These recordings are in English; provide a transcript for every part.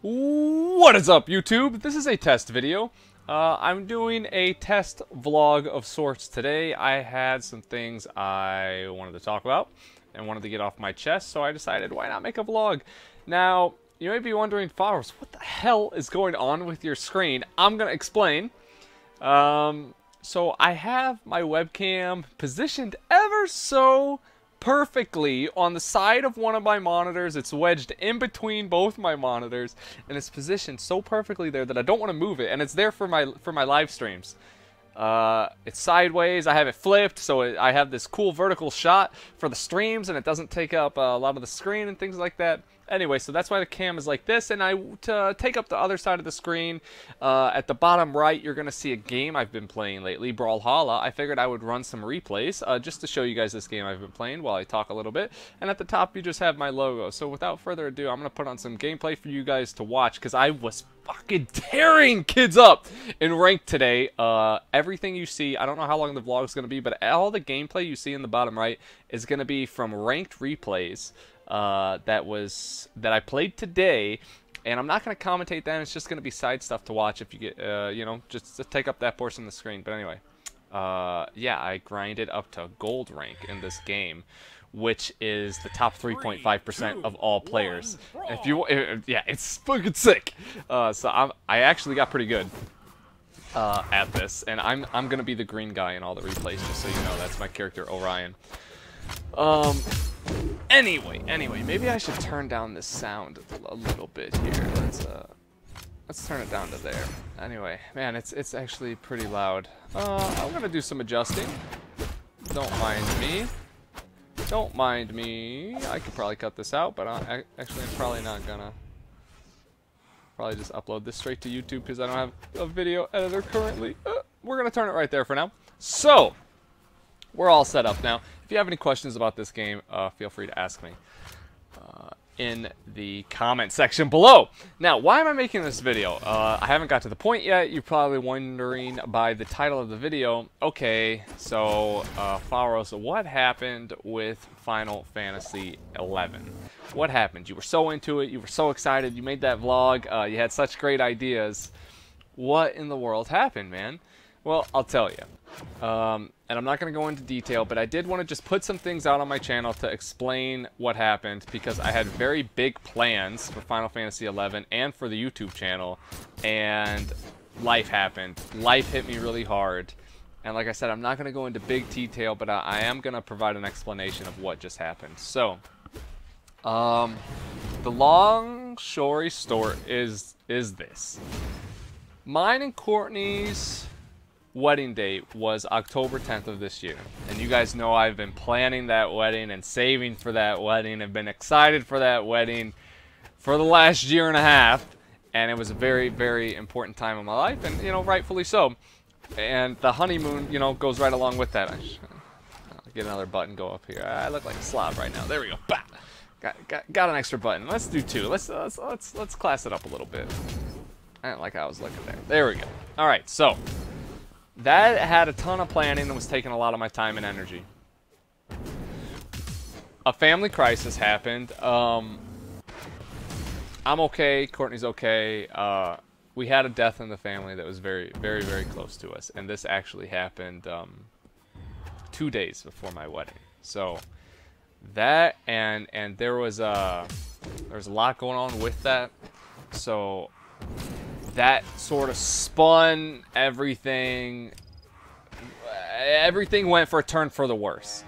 What is up, YouTube? This is a test video. I'm doing a test vlog of sorts today. I had some things I wanted to talk about and wanted to get off my chest, so I decided why not make a vlog. Now, you may be wondering, followers, what the hell is going on with your screen? I'm going to explain. So I have my webcam positioned ever so perfectly on the side of one of my monitors. It's wedged in between both my monitors, and it's positioned so perfectly there that I don't want to move it, and it's there for my live streams. It's sideways. I have it flipped, so I have this cool vertical shot for the streams, and it doesn't take up a lot of the screen and things like that. Anyway, so that's why the cam is like this, and to take up the other side of the screen, at the bottom right, you're going to see a game I've been playing lately, Brawlhalla. I figured I would run some replays, just to show you guys this game I've been playing while I talk a little bit, and at the top you just have my logo. So without further ado, I'm going to put on some gameplay for you guys to watch, because I was fucking tearing kids up in ranked today. Everything you see, I don't know how long the vlog is going to be, but all the gameplay you see in the bottom right is going to be from ranked replays that I played today, and I'm not going to commentate that. It's just going to be side stuff to watch if you get, you know, just to take up that portion of the screen. But anyway, yeah, I grinded up to gold rank in this game, which is the top 3.5% of all players. If you, yeah, it's fucking sick. So I actually got pretty good at this, and I'm gonna be the green guy in all the replays, just so you know. That's my character, Orion. Anyway, maybe I should turn down this sound a little bit here. Let's turn it down to there. Anyway, man, it's actually pretty loud. I'm gonna do some adjusting. Don't mind me. Don't mind me. I could probably cut this out, but actually I'm probably not gonna. Probably just upload this straight to YouTube because I don't have a video editor currently. We're gonna turn it right there for now. So we're all set up now. If you have any questions about this game, feel free to ask me in the comment section below. Now, why am I making this video? I haven't got to the point yet. You're probably wondering by the title of the video. Okay, so Faros, what happened with Final Fantasy XI? What happened? You were so into it. You were so excited. You made that vlog. You had such great ideas. What in the world happened, man? Well, I'll tell you. And I'm not going to go into detail, but I did want to just put some things out on my channel to explain what happened, because I had very big plans for Final Fantasy XI and for the YouTube channel, and life happened. Life hit me really hard. And like I said, I'm not going to go into big detail, but I am going to provide an explanation of what just happened. So, the long story is this. Mine and Courtney's wedding date was October 10th of this year, and you guys know I've been planning that wedding and saving for that wedding and been excited for that wedding for the last year and a half, and it was a very, very important time in my life, and you know, rightfully so. And the honeymoon, you know, goes right along with that. I'll get another button go up here. I look like a slob right now. There we go. Bah! Got an extra button. Let's do two. Let's class it up a little bit. I didn't like how I was looking there. There we go. All right, so that had a ton of planning and was taking a lot of my time and energy. A family crisis happened. I'm okay. Courtney's okay. We had a death in the family that was very, very, very close to us, and this actually happened 2 days before my wedding. So that and there was a lot going on with that. So that sort of spun everything. Everything went for a turn for the worse.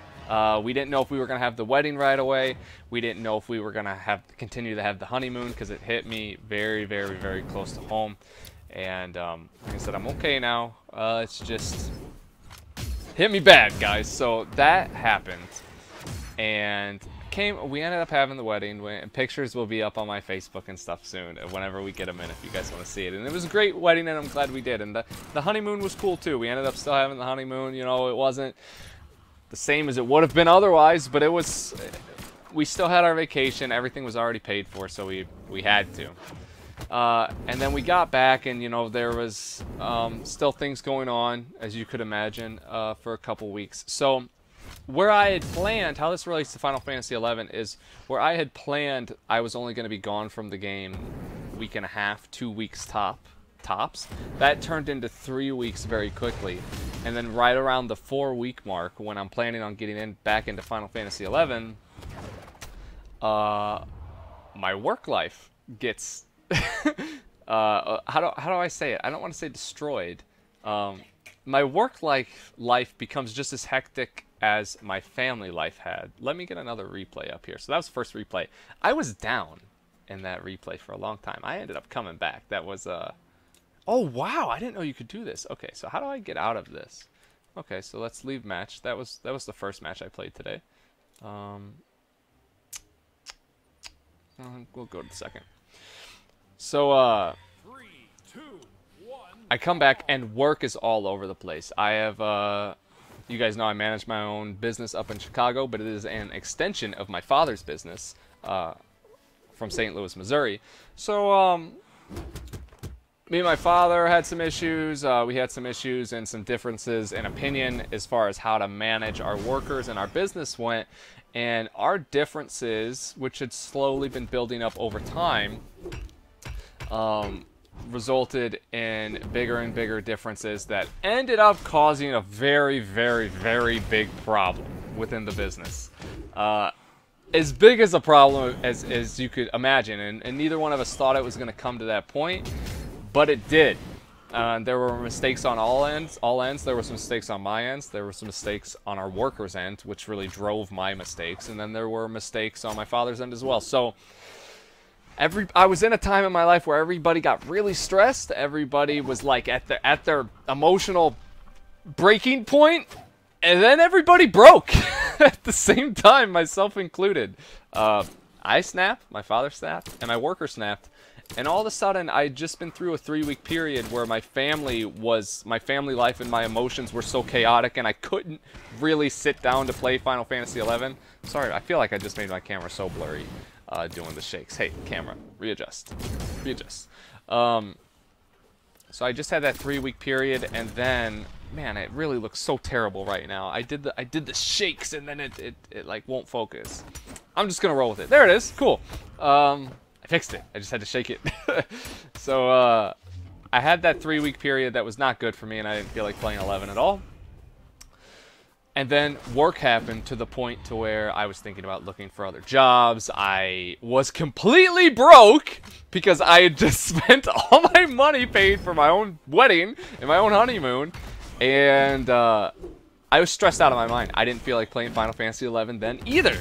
We didn't know if we were going to have the wedding right away. We didn't know if we were going to continue to have the honeymoon, because it hit me very, very, very close to home. And like I said, I'm okay now. It's just hit me bad, guys. So that happened, and we ended up having the wedding, and pictures will be up on my Facebook and stuff soon, whenever we get them in, if you guys want to see it. And it was a great wedding, and I'm glad we did. And the honeymoon was cool too. We ended up still having the honeymoon. You know, it wasn't the same as it would have been otherwise, but it was. We still had our vacation. Everything was already paid for, so we had to. And then we got back, and you know, there was still things going on, as you could imagine, for a couple weeks. So where I had planned, how this relates to Final Fantasy XI is where I had planned I was only going to be gone from the game week and a half, 2 weeks tops. That turned into 3 weeks very quickly. And then right around the 4-week mark, when I'm planning on getting back into Final Fantasy XI, my work life gets how do I say it? I don't want to say destroyed. My work life becomes just as hectic as my family life had. Let me get another replay up here. So that was the first replay. I was down in that replay for a long time. I ended up coming back. That was oh wow, I didn't know you could do this. Okay, so how do I get out of this? Okay, so let's leave match. That was the first match I played today. We'll go to the second. So 3, 2, 1. I come back and work is all over the place. I have you guys know I manage my own business up in Chicago, but it is an extension of my father's business from St. Louis, Missouri. So me and my father had some issues. We had some issues and some differences in opinion as far as how to manage our workers and our business went. And our differences, which had slowly been building up over time, resulted in bigger and bigger differences that ended up causing a very, very, very big problem within the business. As big as a problem as you could imagine, and neither one of us thought it was going to come to that point, but it did. There were mistakes on all ends. There were some mistakes on my ends. There were some mistakes on our workers' end, which really drove my mistakes. And then there were mistakes on my father's end as well. So I was in a time in my life where everybody got really stressed. Everybody was like at their emotional breaking point, and then everybody broke at the same time, myself included. I snapped, my father snapped, and my worker snapped. And all of a sudden, I'd just been through a 3-week period where my family life and my emotions were so chaotic, and I couldn't really sit down to play Final Fantasy XI. Sorry, I feel like I just made my camera so blurry doing the shakes. Hey, camera, readjust. So I just had that 3-week period, and then, man, it really looks so terrible right now. I did the shakes, and then it like won't focus. I'm just gonna roll with it. There it is. Cool. I fixed it. I just had to shake it. So I had that 3-week period that was not good for me, and I didn't feel like playing 11 at all. And then work happened to the point to where I was thinking about looking for other jobs. I was completely broke because I had just spent all my money paid for my own wedding and my own honeymoon. And I was stressed out of my mind. I didn't feel like playing Final Fantasy XI then either.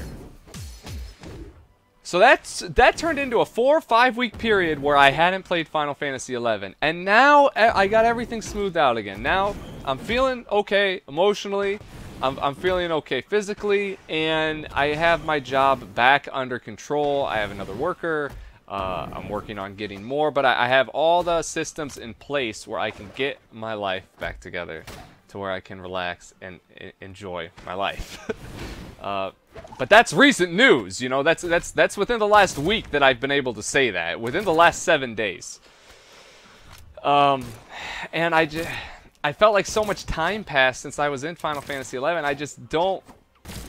So that turned into a 4 or 5 week period where I hadn't played Final Fantasy XI. And now I got everything smoothed out again. Now I'm feeling okay emotionally. I'm feeling okay physically. And I have my job back under control. I have another worker. I'm working on getting more. But I have all the systems in place where I can get my life back together to where I can relax and enjoy my life. But that's recent news, you know. That's within the last week that I've been able to say that. Within the last 7 days. And I felt like so much time passed since I was in Final Fantasy XI.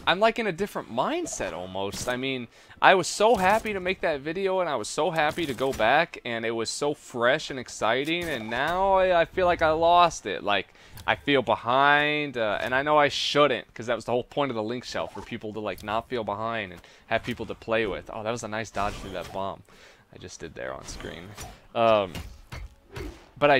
I'm like in a different mindset almost. I mean, I was so happy to make that video, and I was so happy to go back, and it was so fresh and exciting, and now I feel like I lost it. Like, I feel behind, and I know I shouldn't, because that was the whole point of the link shelf, for people to like not feel behind and have people to play with. Oh, that was a nice dodge through that bomb I just did there on screen. But I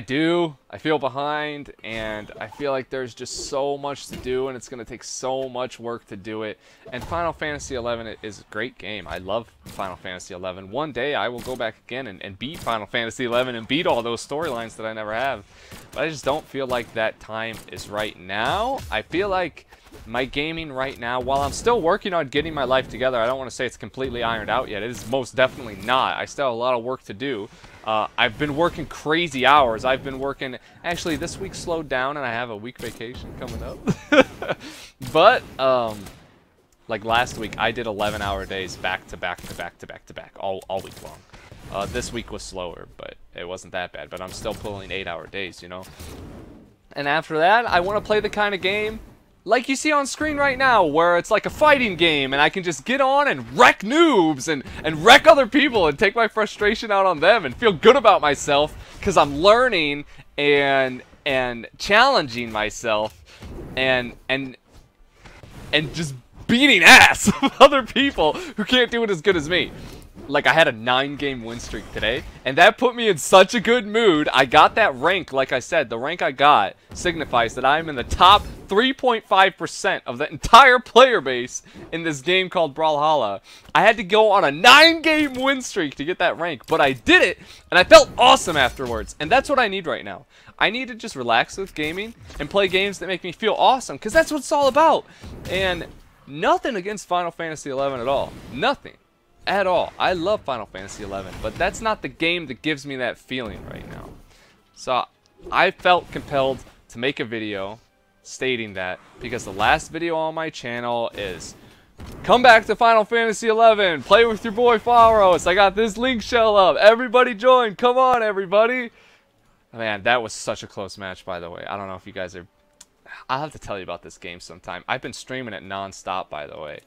feel behind, and I feel like there's just so much to do, and it's going to take so much work to do it. And Final Fantasy XI is a great game. I love Final Fantasy XI. One day I will go back again and beat Final Fantasy XI and beat all those storylines that I never have. But I just don't feel like that time is right now. I feel like my gaming right now, while I'm still working on getting my life together, I don't want to say it's completely ironed out yet. It is most definitely not. I still have a lot of work to do. I've been working crazy hours. I've been working, actually this week slowed down and I have a week vacation coming up. But, like last week, I did 11-hour days back to back to back to back to back all week long. This week was slower, but it wasn't that bad. But I'm still pulling 8-hour days, you know. And after that, I want to play the kind of game like you see on screen right now, where it's like a fighting game and I can just get on and wreck noobs and wreck other people and take my frustration out on them and feel good about myself because I'm learning and challenging myself and just beating ass of other people who can't do it as good as me. Like, I had a 9-game win streak today, and that put me in such a good mood. I got that rank, like I said, the rank I got signifies that I'm in the top 3.5% of the entire player base in this game called Brawlhalla. I had to go on a 9-game win streak to get that rank, but I did it, and I felt awesome afterwards, and that's what I need right now. I need to just relax with gaming and play games that make me feel awesome, because that's what it's all about. And nothing against Final Fantasy XI at all. Nothing. At all. I love Final Fantasy XI, but that's not the game that gives me that feeling right now. So I felt compelled to make a video stating that because the last video on my channel is come back to Final Fantasy XI, play with your boy Faros. I got this link shell up. Everybody join. Come on, everybody. Man, that was such a close match, by the way. I don't know if you guys are... I'll have to tell you about this game sometime. I've been streaming it non-stop, by the way.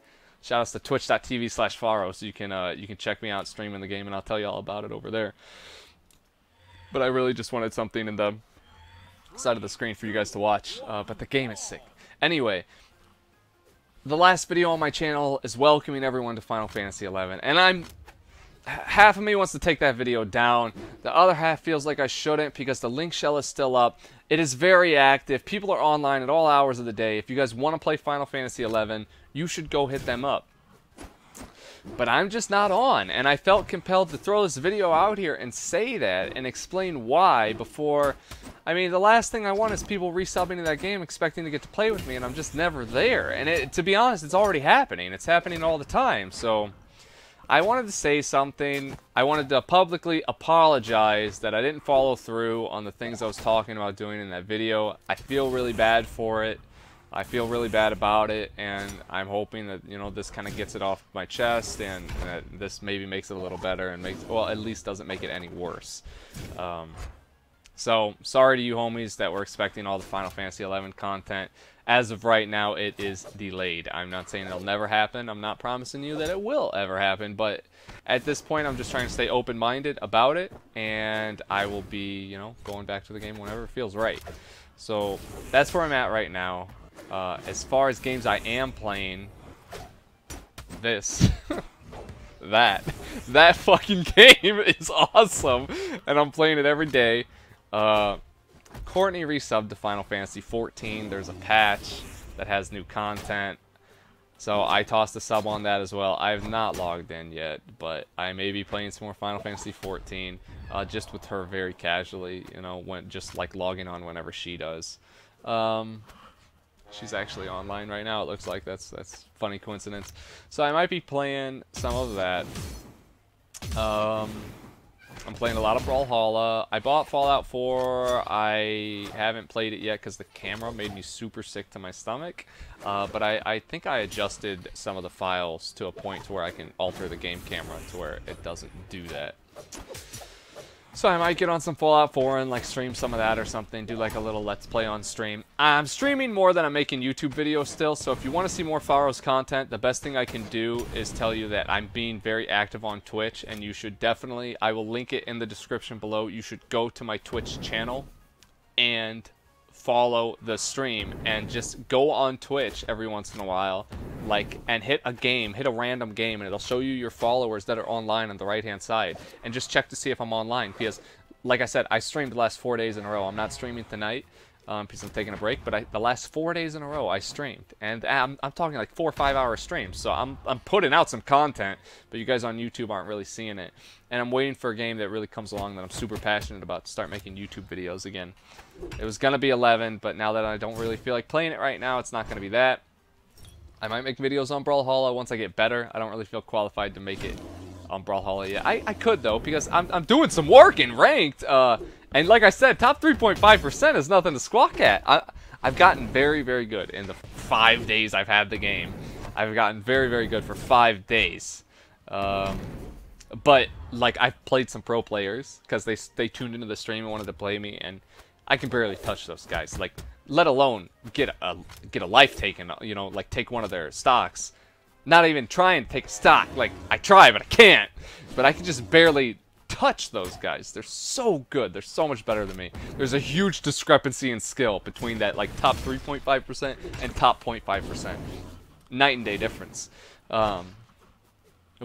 Shoutouts to twitch.tv/Faro, so you can check me out streaming the game, and I'll tell you all about it over there. But I really just wanted something in the side of the screen for you guys to watch. But the game is sick. Anyway, the last video on my channel is welcoming everyone to Final Fantasy XI, and half of me wants to take that video down. The other half feels like I shouldn't because the link shell is still up. It is very active. People are online at all hours of the day. If you guys want to play Final Fantasy XI, you should go hit them up. But I'm just not on, and I felt compelled to throw this video out here and say that and explain why before... I mean, the last thing I want is people resubbing to that game expecting to get to play with me, and I'm just never there. And to be honest, it's already happening. It's happening all the time, so... I wanted to say something. I wanted to publicly apologize that I didn't follow through on the things I was talking about doing in that video. I feel really bad for it. I feel really bad about it, and I'm hoping that, you know, this kind of gets it off my chest, and that this maybe makes it a little better, and makes, well, at least doesn't make it any worse. So, sorry to you homies that were expecting all the Final Fantasy XI content. As of right now, it is delayed. I'm not saying it'll never happen. I'm not promising you that it will ever happen, but at this point, I'm just trying to stay open-minded about it, and I will be, you know, going back to the game whenever it feels right. So, that's where I'm at right now. As far as games I am playing, this, that fucking game is awesome, and I'm playing it every day. Courtney resubbed to Final Fantasy XIV. There's a patch that has new content, so I tossed a sub on that as well. I have not logged in yet, but I may be playing some more Final Fantasy XIV, just with her very casually, you know, just like logging on whenever she does. She's actually online right now. It looks like that's funny coincidence. So I might be playing some of that. I'm playing a lot of Brawlhalla. I bought Fallout 4. I haven't played it yet because the camera made me super sick to my stomach. But I think I adjusted some of the files to a point to where I can alter the game camera to where it doesn't do that. So I might get on some Fallout 4 and like stream some of that or something, do like a little Let's Play on stream. I'm streaming more than I'm making YouTube videos still, so if you want to see more Faros content, the best thing I can do is tell you that I'm being very active on Twitch, and you should definitely, I will link it in the description below, you should go to my Twitch channel and follow the stream, and just go on Twitch every once in a while, like, and hit a random game, and it'll show you your followers that are online on the right hand side, and just check to see if I'm online, because like I said, I streamed the last 4 days in a row. I'm not streaming tonight because I'm taking a break, but the last 4 days in a row I streamed, and I'm talking like 4 or 5 hour streams, so I'm putting out some content, but you guys on YouTube aren't really seeing it, and I'm waiting for a game that really comes along that I'm super passionate about to start making YouTube videos again. It was gonna be 11, but now that I don't really feel like playing it right now, it's not gonna be that. I might make videos on Brawlhalla once I get better. I don't really feel qualified to make it on Brawlhalla yet. I could though, because I'm doing some work in ranked, and like I said, top 3.5% is nothing to squawk at. I've gotten very, very good in the 5 days I've had the game. I've gotten very, very good for 5 days. But like, I've played some pro players because they tuned into the stream and wanted to play me, and I can barely touch those guys. Like, let alone get a life taken, you know, like take one of their stocks. Not even try and take a stock. Like, I try, but I can't. But I can just barely touch those guys. They're so good. They're so much better than me. There's a huge discrepancy in skill between that, like, top 3.5% and top 0.5%. Night and day difference.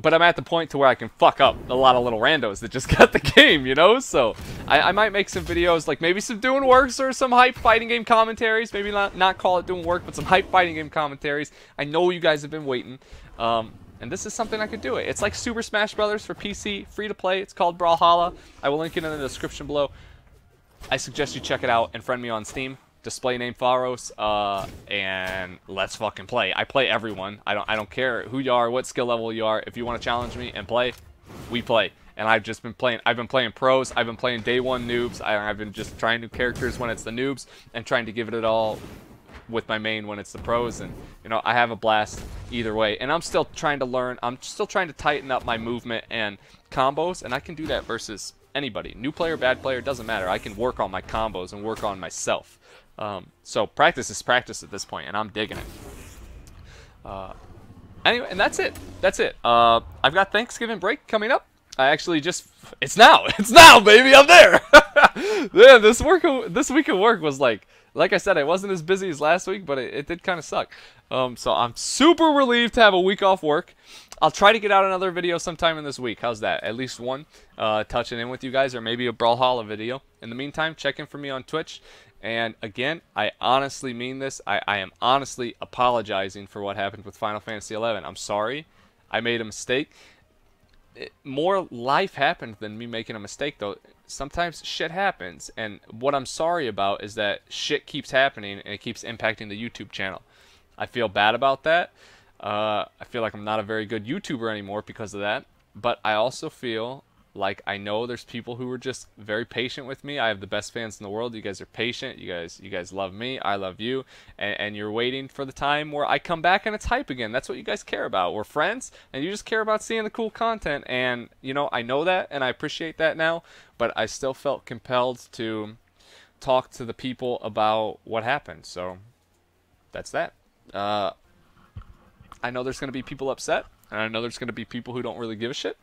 But I'm at the point to where I can fuck up a lot of little randos that just got the game, you know? So I might make some videos, like maybe some doing works or some hype fighting game commentaries. Maybe not call it doing work, but some hype fighting game commentaries. I know you guys have been waiting. And this is something I could do. It's like Super Smash Brothers for PC, free to play. It's called Brawlhalla. I will link it in the description below. I suggest you check it out and friend me on Steam. Display name Faros, and let's fucking play. I play everyone. I don't care who you are, what skill level you are. If you want to challenge me and play, we play. And I've just been playing. I've been playing pros. I've been playing day one noobs. I've been just trying new characters when it's the noobs and trying to give it all with my main when it's the pros. And you know, I have a blast either way. And I'm still trying to learn. I'm still trying to tighten up my movement and combos, and I can do that versus anybody. New player, bad player, doesn't matter. I can work on my combos and work on myself. So practice is practice at this point, and I'm digging it. Anyway, and that's it. That's it. I've got Thanksgiving break coming up. I actually just, it's now, baby, I'm there. Yeah, this week of work was like I said, it wasn't as busy as last week, but it did kind of suck. So I'm super relieved to have a week off work. I'll try to get out another video sometime in this week. How's that? At least one, touching in with you guys, or maybe a Brawlhalla video. In the meantime, check in for me on Twitch. And again, I honestly mean this. I am honestly apologizing for what happened with Final Fantasy XI. I'm sorry. I made a mistake. More life happened than me making a mistake, though. Sometimes shit happens. And what I'm sorry about is that shit keeps happening and it keeps impacting the YouTube channel. I feel bad about that. I feel like I'm not a very good YouTuber anymore because of that. But I also feel like I know there's people who are just very patient with me. I have the best fans in the world. You guys are patient. You guys love me. I love you. And you're waiting for the time where I come back and it's hype again. That's what you guys care about. We're friends, and you just care about seeing the cool content. And, you know, I know that, and I appreciate that now. But I still felt compelled to talk to the people about what happened. So that's that. I know there's going to be people upset. And I know there's going to be people who don't really give a shit.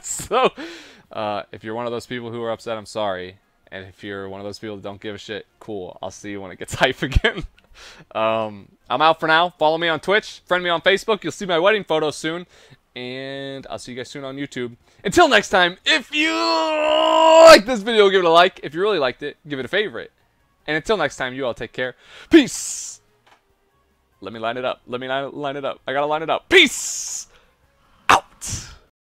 So, if you're one of those people who are upset, I'm sorry. And if you're one of those people that don't give a shit, cool. I'll see you when it gets hype again. I'm out for now. Follow me on Twitch. Friend me on Facebook. You'll see my wedding photos soon. And I'll see you guys soon on YouTube. Until next time, if you like this video, give it a like. If you really liked it, give it a favorite. And until next time, you all take care. Peace! Let me line it up. I gotta line it up. Peace out!